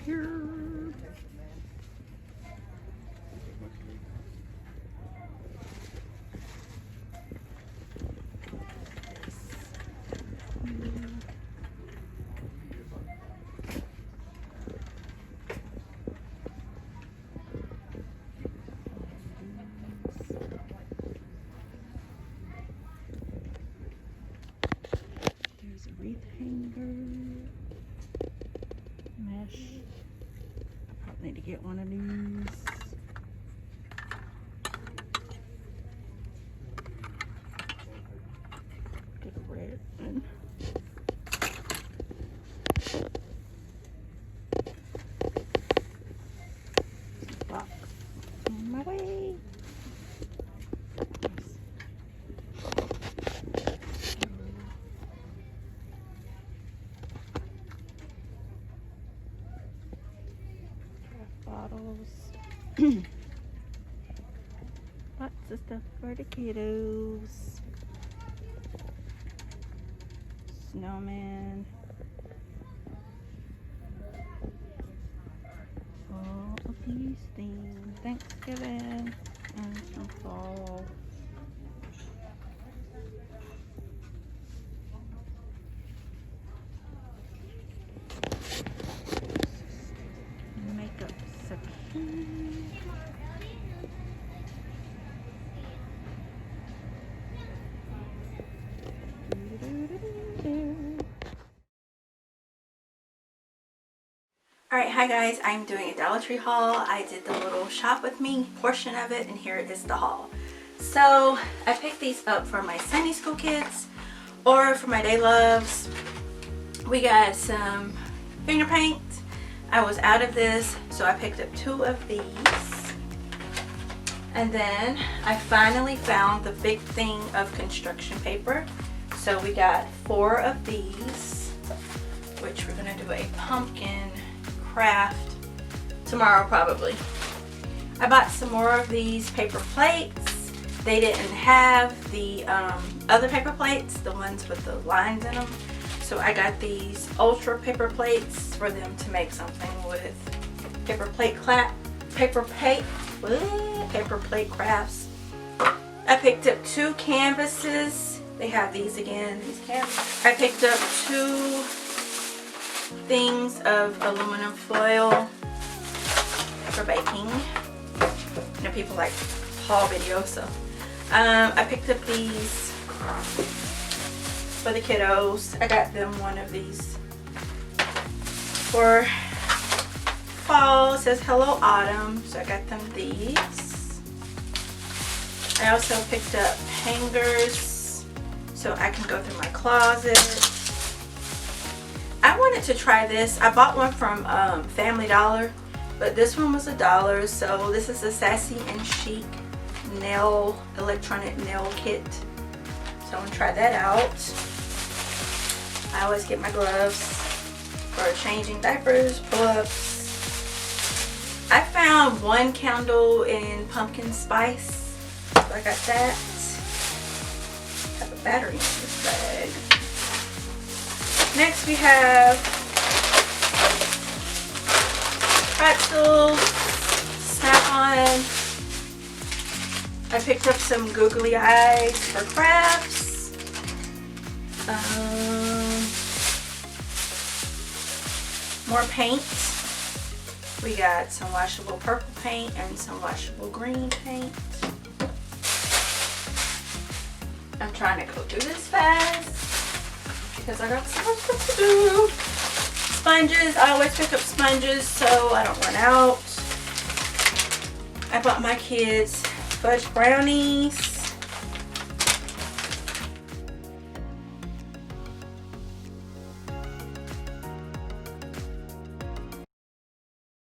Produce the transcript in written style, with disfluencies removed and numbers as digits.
here. There's a wreath hanger. Mesh. I probably need to get one of these. Get a red one. Box on my way. Bottles. Lots of stuff for the kiddos. Snowman. All of these things. Thanksgiving and some fall. Makeup section. Alright, hi guys, I'm doing a Dollar Tree haul. I did the little shop with me portion of it, and here is the haul. So I picked these up for my Sunday school kids or for my day loves. We got some finger paint. I was out of this, so I picked up 2 of these. And then I finally found the big thing of construction paper. So we got 4 of these, which we're going to do a pumpkin craft tomorrow probably. I bought some more of these paper plates. They didn't have the other paper plates, the ones with the lines in them. So I got these ultra paper plates for them to make something with paper plate crafts. I picked up 2 canvases. They have these again, these canvases. I picked up 2 things of aluminum foil for baking. You know, people like haul videos, so I picked up these for the kiddos. I got them one of these for fall. It says hello autumn, so I got them these. I also picked up hangers so I can go through my closet. I wanted to try this. I bought one from Family Dollar, but this one was $1. So this is a Sassy and Chic electronic nail kit. So I'm gonna try that out. I always get my gloves for changing diapers, pull-ups. I found 1 candle in pumpkin spice, so I got that. Have a battery in this bag. Next we have pretzels, Snap-on. I picked up some googly eyes for crafts. More paint. We got some washable purple paint and some washable green paint. I'm trying to go through this fast because I got so much stuff to do. Sponges. I always pick up sponges so I don't run out. I bought my kids fudge brownies.